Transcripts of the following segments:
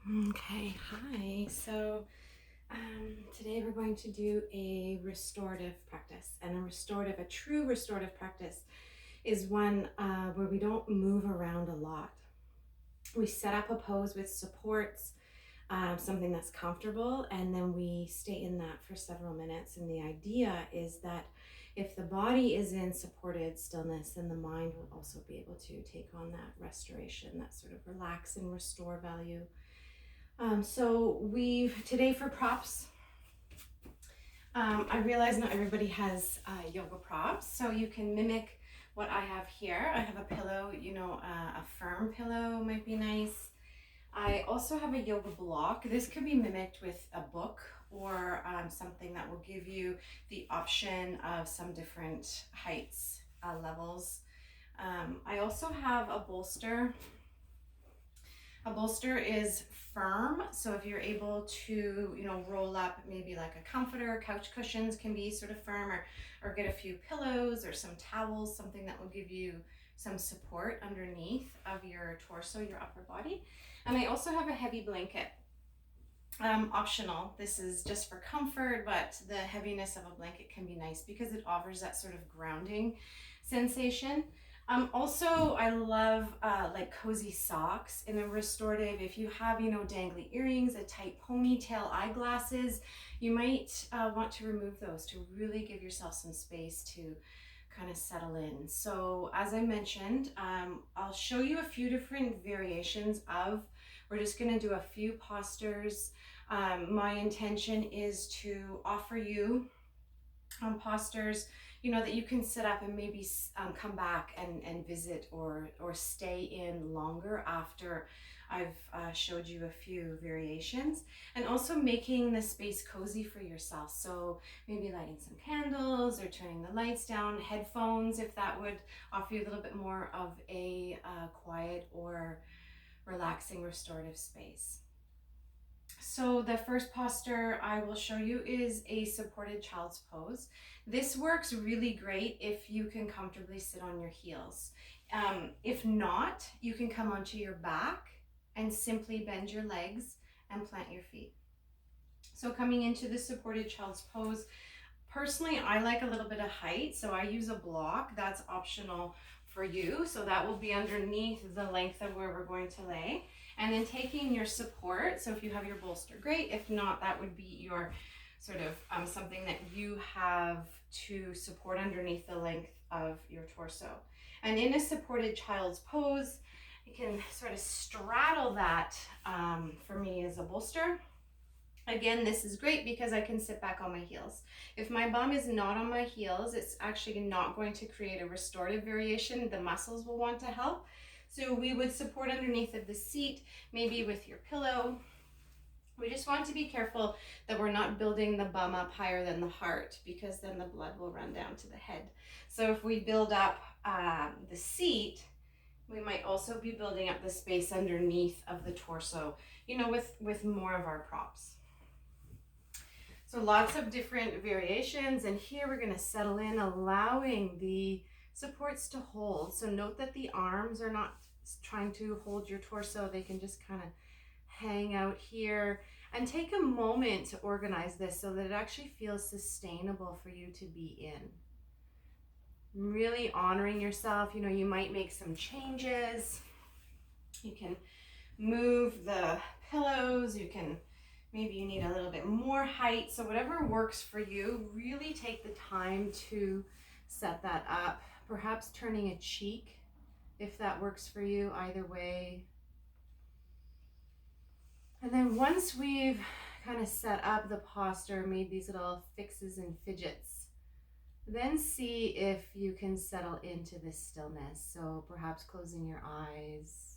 Okay, hi. Today we're going to do a restorative practice, and a true restorative practice is one where we don't move around a lot. We set up a pose with supports, something that's comfortable, and then we stay in that for several minutes. And the idea is that if the body is in supported stillness, then the mind will also be able to take on that restoration, that sort of relax and restore value. So we've today for props. I realize not everybody has yoga props, so you can mimic what I have here. I have a pillow, a firm pillow might be nice. I also have a yoga block. This could be mimicked with a book or something that will give you the option of some different heights, levels. I also have a bolster. A bolster is firm, so if you're able to, roll up maybe like a comforter, couch cushions can be sort of firm, or get a few pillows or some towels, something that will give you some support underneath of your torso, your upper body. And I also have a heavy blanket. Optional. This is just for comfort, but the heaviness of a blanket can be nice because it offers that sort of grounding sensation. Also, I love like cozy socks in a restorative. If you have, dangly earrings, a tight ponytail, eyeglasses, you might want to remove those to really give yourself some space to kind of settle in. So as I mentioned, I'll show you a few different variations of, we're just going to do a few postures. My intention is to offer you postures, that you can sit up and maybe come back and visit or stay in longer after I've showed you a few variations, and also making the space cozy for yourself. So maybe lighting some candles or turning the lights down, headphones, if that would offer you a little bit more of a quiet or relaxing restorative space. So the first posture I will show you is a supported child's pose. This works really great if you can comfortably sit on your heels. If not, you can come onto your back and simply bend your legs and plant your feet. So coming into the supported child's pose, personally, I like a little bit of height, so I use a block. That's optional for you. So that will be underneath the length of where we're going to lay. And then taking your support, so if you have your bolster, great. If not, that would be your sort of something that you have to support underneath the length of your torso. And in a supported child's pose, you can sort of straddle that, for me, as a bolster. Again, this is great because I can sit back on my heels. If my bum is not on my heels, it's actually not going to create a restorative variation. The muscles will want to help. So we would support underneath of the seat, maybe with your pillow. We just want to be careful that we're not building the bum up higher than the heart, because then the blood will run down to the head. So if we build up the seat, we might also be building up the space underneath of the torso, with more of our props. So lots of different variations, and here we're going to settle in, allowing the supports to hold. So note that the arms are not trying to hold your torso. They can just kind of hang out here, and take a moment to organize this so that it actually feels sustainable for you to be in. Really honoring yourself. You might make some changes. You can move the pillows. Maybe you need a little bit more height. So whatever works for you, really take the time to set that up. Perhaps turning a cheek if that works for you, either way. And then once we've kind of set up the posture, made these little fixes and fidgets, then see if you can settle into this stillness. So perhaps closing your eyes,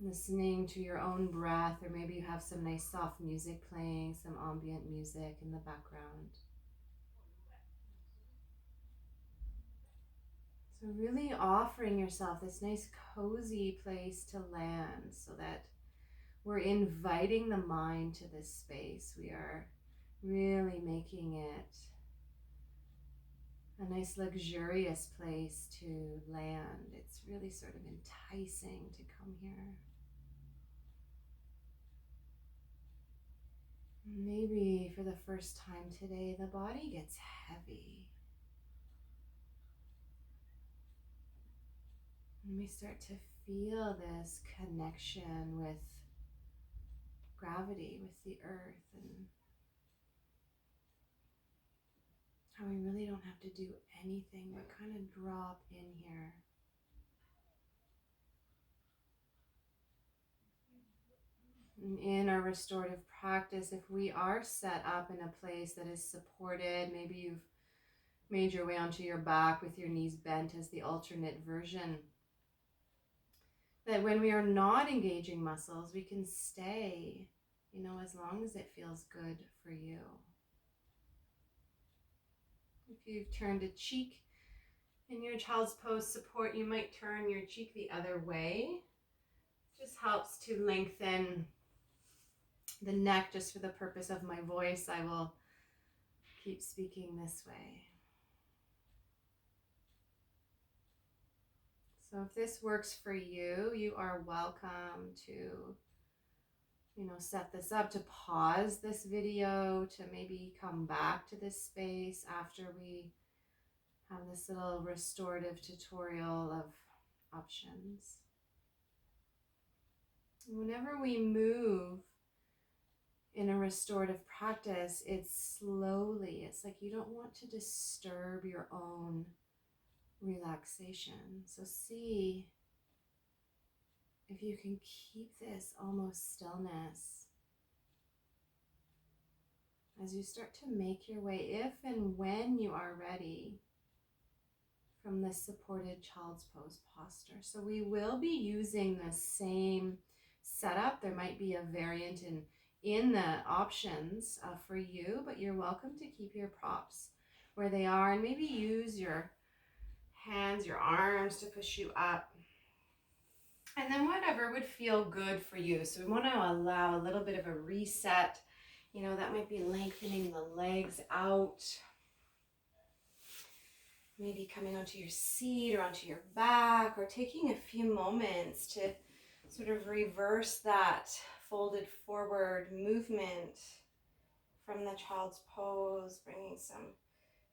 listening to your own breath, or maybe you have some nice soft music playing, some ambient music in the background. So really offering yourself this nice cozy place to land, so that we're inviting the mind to this space. We are really making it a nice luxurious place to land. It's really sort of enticing to come here. Maybe for the first time today, the body gets heavy. And we start to feel this connection with gravity, with the earth, and how we really don't have to do anything but kind of drop in here. And in our restorative practice, if we are set up in a place that is supported, maybe you've made your way onto your back with your knees bent as the alternate version, that when we are not engaging muscles, we can stay, as long as it feels good for you. If you've turned a cheek in your child's pose support, you might turn your cheek the other way. Just helps to lengthen the neck. Just for the purpose of my voice, I will keep speaking this way. So if this works for you, you are welcome to, set this up, to pause this video, to maybe come back to this space after we have this little restorative tutorial of options. Whenever we move in a restorative practice, it's slowly. It's like you don't want to disturb your own relaxation. So see if you can keep this almost stillness as you start to make your way, if and when you are ready, from this supported child's pose posture. So we will be using the same setup. There might be a variant in the options for you, but you're welcome to keep your props where they are, and maybe use your hands, your arms to push you up. And then whatever would feel good for you. So we want to allow a little bit of a reset. That might be lengthening the legs out. Maybe coming onto your seat or onto your back, or taking a few moments to sort of reverse that folded forward movement from the child's pose, bringing some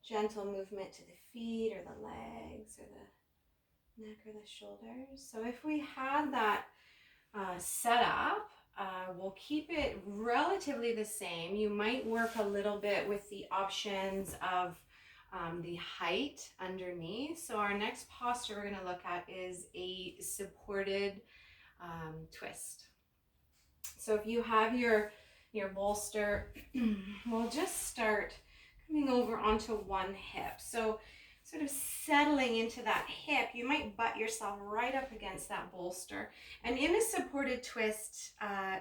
gentle movement to the feet or the legs or the neck or the shoulders. So if we had that set up, we'll keep it relatively the same. You might work a little bit with the options of the height underneath. So our next posture we're going to look at is a supported twist. So if you have your bolster, we'll just start coming over onto one hip. So sort of settling into that hip, you might butt yourself right up against that bolster. And in a supported twist,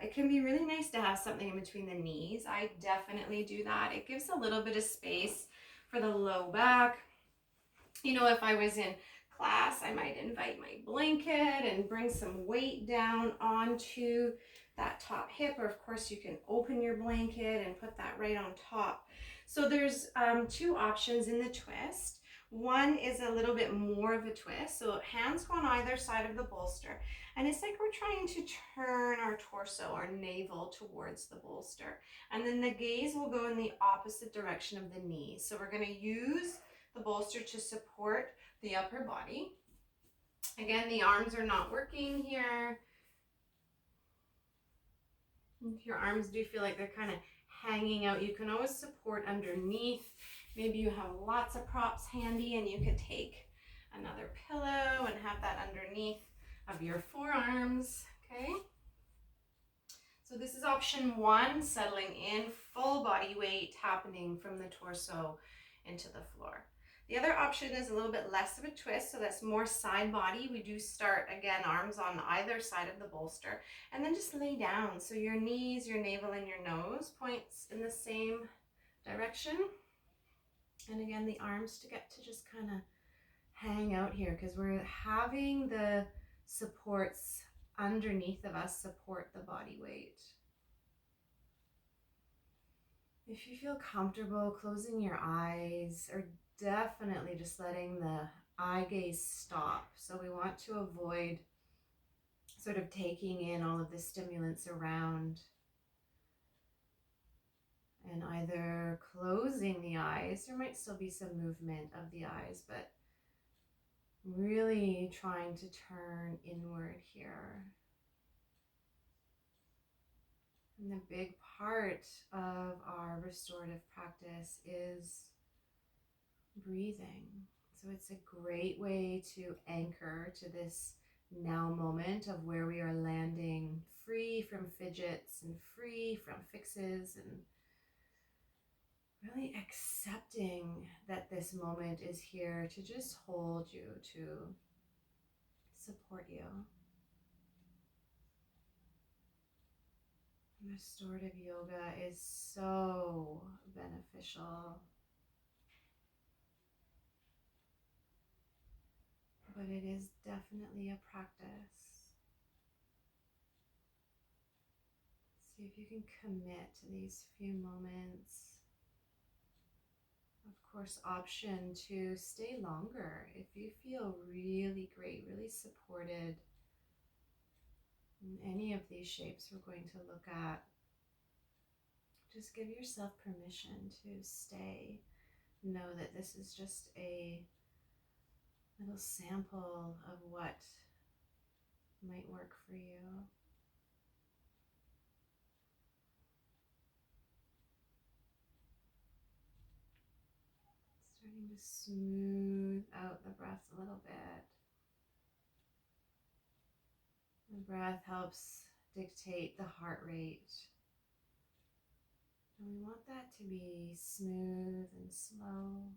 it can be really nice to have something in between the knees. I definitely do that. It gives a little bit of space for the low back. If I was in class, I might invite my blanket and bring some weight down onto that top hip, or of course you can open your blanket and put that right on top. So there's two options in the twist. One is a little bit more of a twist, so hands go on either side of the bolster, and it's like we're trying to turn our torso, our navel towards the bolster, and then the gaze will go in the opposite direction of the knees. So we're going to use the bolster to support the upper body. Again, the arms are not working here. If your arms do feel like they're kind of hanging out, you can always support underneath. Maybe you have lots of props handy and you could take another pillow and have that underneath of your forearms, okay? So this is option one, settling in, full body weight happening from the torso into the floor. The other option is a little bit less of a twist, so that's more side body. We do start, again, arms on either side of the bolster, and then just lay down. So your knees, your navel, and your nose points in the same direction. And again, the arms to get to just kind of hang out here, because we're having the supports underneath of us support the body weight. If you feel comfortable closing your eyes or definitely just letting the eye gaze stop. So we want to avoid sort of taking in all of the stimulants around and either closing the eyes. There might still be some movement of the eyes, but really trying to turn inward here. And the big part of our restorative practice is breathing. So it's a great way to anchor to this now moment of where we are landing, free from fidgets and free from fixes, and really accepting that this moment is here to just hold you, to support you. Restorative yoga is so beneficial, but it is definitely a practice. See if you can commit to these few moments. Of course, option to stay longer if you feel really great, really supported in any of these shapes we're going to look at. Just give yourself permission to stay. Know that this is just a little sample of what might work for you. Starting to smooth out the breath a little bit. The breath helps dictate the heart rate. And we want that to be smooth and slow.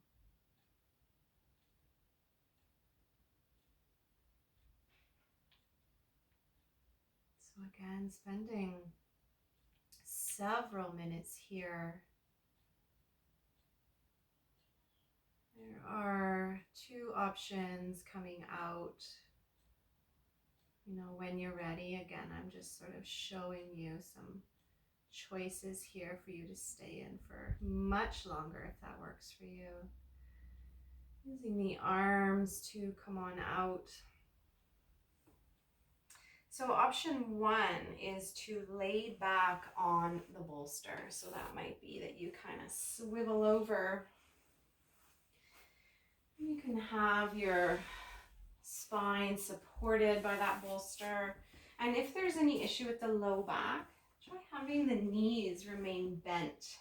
So again, spending several minutes here. There are two options coming out. You know, when you're ready, again, I'm just sort of showing you some choices here for you to stay in for much longer if that works for you. Using the arms to come on out. So option one is to lay back on the bolster. So that might be that you kind of swivel over. You can have your spine supported by that bolster. And if there's any issue with the low back, try having the knees remain bent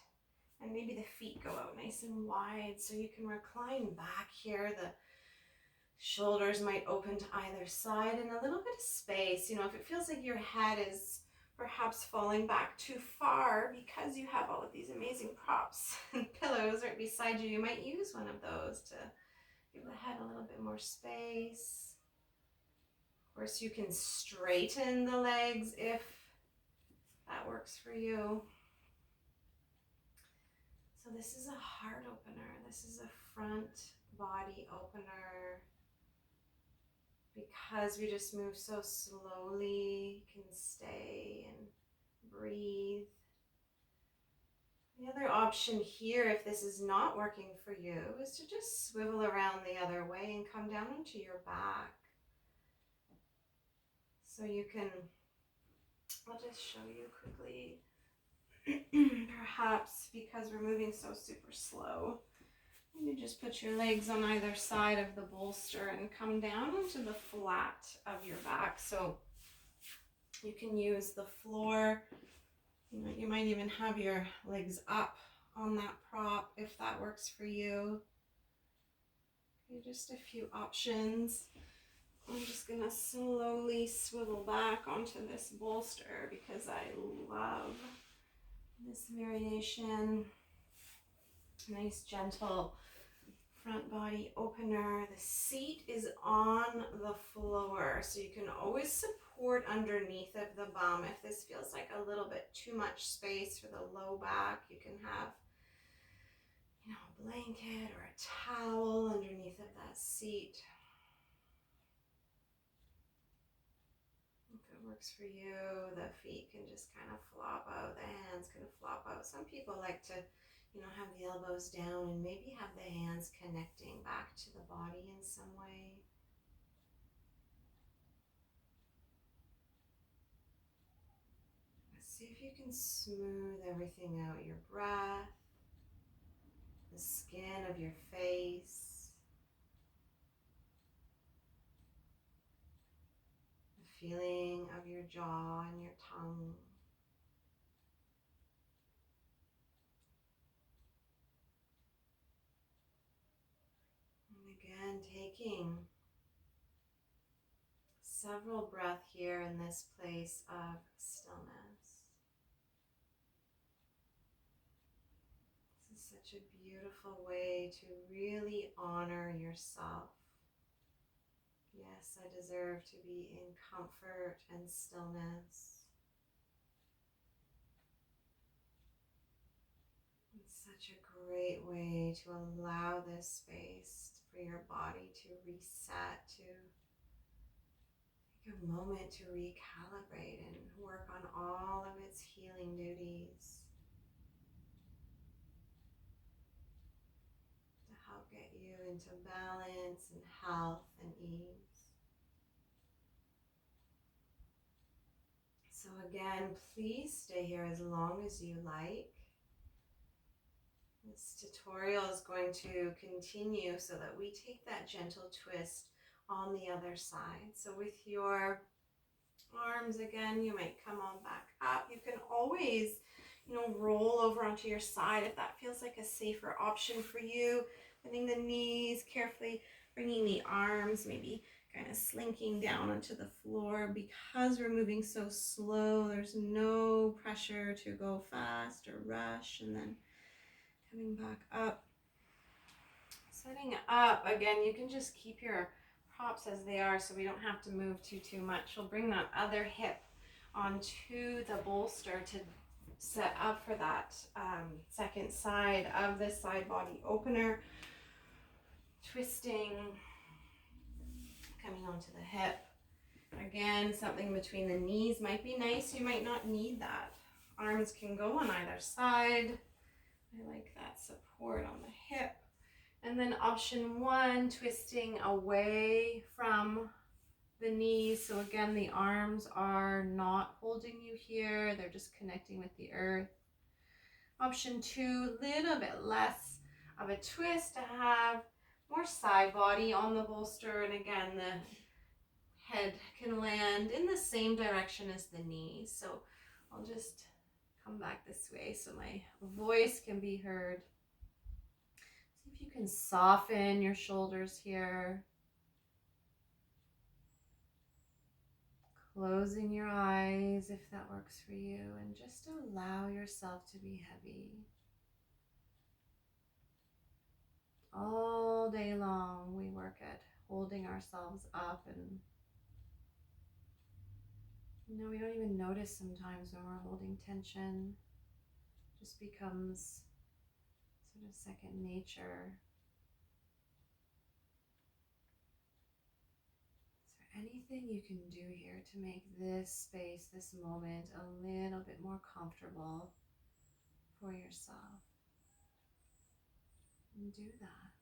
and maybe the feet go out nice and wide so you can recline back here. The shoulders might open to either side and a little bit of space. You know, if it feels like your head is perhaps falling back too far because you have all of these amazing props and pillows right beside you, you might use one of those to give the head a little bit more space. Of course, you can straighten the legs if that works for you. So this is a heart opener. This is a front body opener. Because we just move so slowly, you can stay and breathe. The other option here, if this is not working for you, is to just swivel around the other way and come down onto your back. So you can, I'll just show you quickly, perhaps because we're moving so super slow, maybe just put your legs on either side of the bolster and come down onto the flat of your back. So you can use the floor. You might even have your legs up on that prop if that works for you. Okay, just a few options. I'm just gonna slowly swivel back onto this bolster because I love this variation. Nice gentle front body opener. The seat is on the floor, so you can always support underneath of the bum. If this feels like a little bit too much space for the low back, you can have, you know, a blanket or a towel underneath of that seat. If it works for you, the feet can just kind of flop out, the hands can flop out. Some people like to Have the elbows down and maybe have the hands connecting back to the body in some way. See if you can smooth everything out, your breath, the skin of your face, the feeling of your jaw and your tongue. And again, taking several breaths here in this place of stillness. This is such a beautiful way to really honor yourself. Yes, I deserve to be in comfort and stillness. It's such a great way to allow this space for your body to reset, to take a moment to recalibrate and work on all of its healing duties to help get you into balance and health and ease. So again, please stay here as long as you like. This tutorial is going to continue so that we take that gentle twist on the other side. So with your arms again, you might come on back up. You can always, roll over onto your side if that feels like a safer option for you. Bending the knees, carefully bringing the arms, maybe kind of slinking down onto the floor. Because we're moving so slow, there's no pressure to go fast or rush, and then coming back up. Setting up, again, you can just keep your props as they are so we don't have to move too much. We'll bring that other hip onto the bolster to set up for that second side of the side body opener. Twisting, coming onto the hip. Again, something between the knees might be nice. You might not need that. Arms can go on either side. I like that support on the hip. And then option one, twisting away from the knees. So again, the arms are not holding you here. They're just connecting with the earth. Option two, little bit less of a twist to have more side body on the bolster. And again, the head can land in the same direction as the knees. So I'll just come back this way so my voice can be heard. See if you can soften your shoulders here. Closing your eyes if that works for you, and just allow yourself to be heavy. All day long we work at holding ourselves up, and we don't even notice sometimes when we're holding tension. It just becomes sort of second nature. Anything you can do here to make this space, this moment, a little bit more comfortable for yourself. And do that.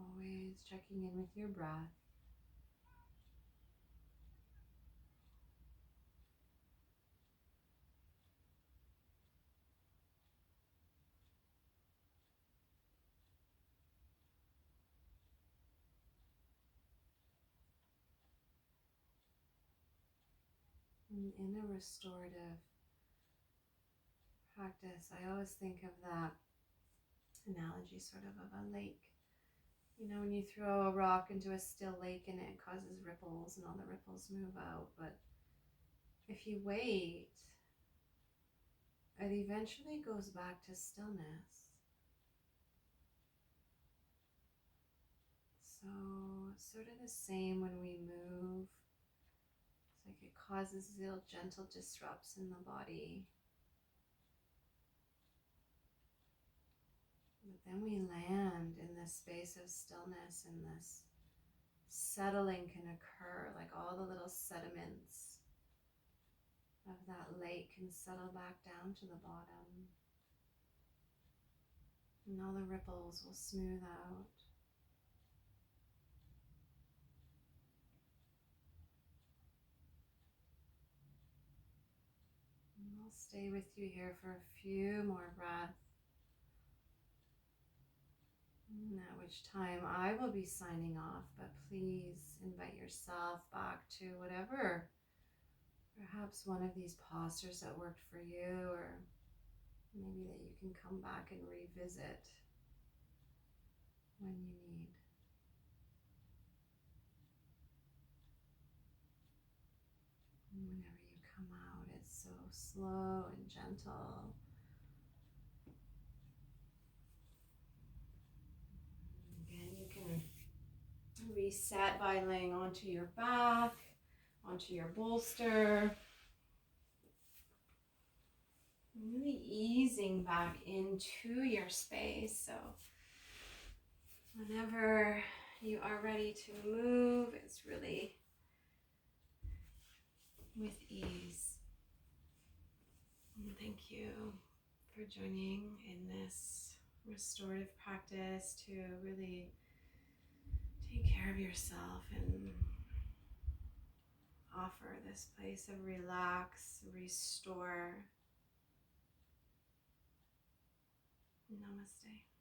Always checking in with your breath. And in a restorative practice, I always think of that analogy sort of a lake. When you throw a rock into a still lake and it causes ripples and all the ripples move out. But if you wait, it eventually goes back to stillness. So it's sort of the same when we move. It's like it causes little gentle disrupts in the body. But then we land in this space of stillness, in this settling can occur, like all the little sediments of that lake can settle back down to the bottom. And all the ripples will smooth out. And I'll stay with you here for a few more breaths. At which time I will be signing off, but please invite yourself back to whatever, perhaps one of these postures that worked for you, or maybe that you can come back and revisit when you need. And whenever you come out, it's so slow and gentle. Again, you can reset by laying onto your back, onto your bolster. Really easing back into your space. So whenever you are ready to move, it's really with ease. And thank you for joining in this restorative practice to really take care of yourself and offer this place of relax, restore. Namaste.